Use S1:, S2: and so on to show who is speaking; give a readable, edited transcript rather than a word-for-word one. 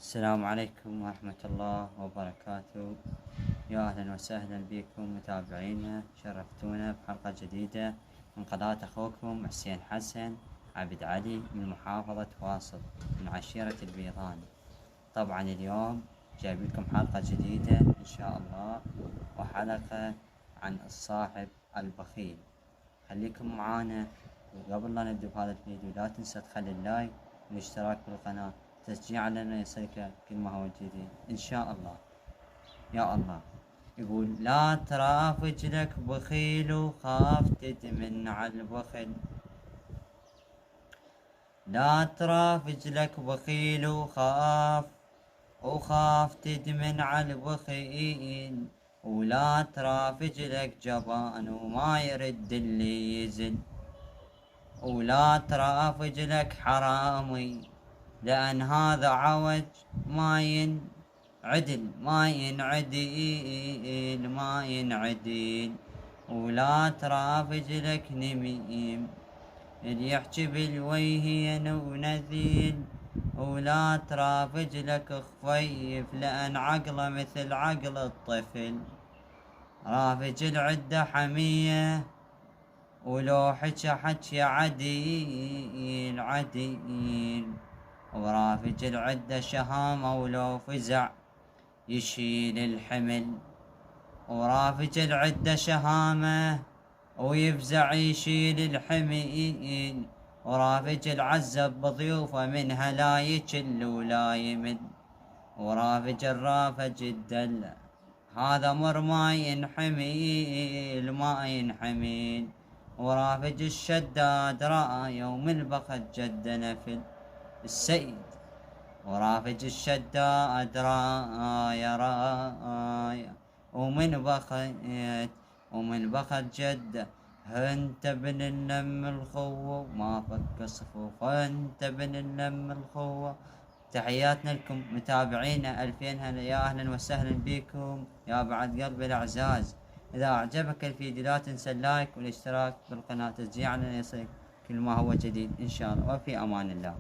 S1: السلام عليكم ورحمة الله وبركاته. يا أهلا وسهلا بكم متابعينا، شرفتونا بحلقة جديدة من قناة أخوكم حسين حسن عبد علي من محافظة واصل من عشيرة البيضان. طبعا اليوم جايب لكم حلقة جديدة إن شاء الله، وحلقة عن الصاحب البخيل. خليكم معانا، وقبل لا نبدأ بهذا الفيديو لا تنسى تخلي اللايك والاشتراك بالقناة تشجيعا لنا يصلك كل ما هو جديد إن شاء الله. يا الله، يقول لا ترافج لك بخيل وخاف تدمن على البخل. لا ترافج لك بخيل وخاف تدمن على البخيل، ولا ترافج لك جبان وما يرد اللي يزل، ولا ترافج لك حرامي لأن هذا عوج ما ينعدل، ولا ترافج لك نميم اللي يحكي بالويهين ونذيل، ولا ترافج لك خفيف لأن عقله مثل عقل الطفل. رافج العدة حمية ولو حكي عديل، ورافج العدة شهامة ولو فزع يشيل الحمل. ورافج العدة شهامة ويفزع يشيل الحمل، ورافج العزب بضيوفه منها لا يجل ولا يمل. ورافج الرافج الدلة هذا مر ما ينحمل، ورافج الشداد رأى يوم البخت جد نفل السيد. ورافج الشداد راية ومن بخت جده، انت بن اللم الخوة ما فك صفوف، انت بن اللم الخوة. تحياتنا لكم متابعينا، 2000 هلا، يا اهلا وسهلا بكم يا بعد قلبي الاعزاز. اذا اعجبك الفيديو لا تنسى اللايك والاشتراك بالقناة تشجيعا لنا يصلك كل ما هو جديد ان شاء الله، وفي امان الله.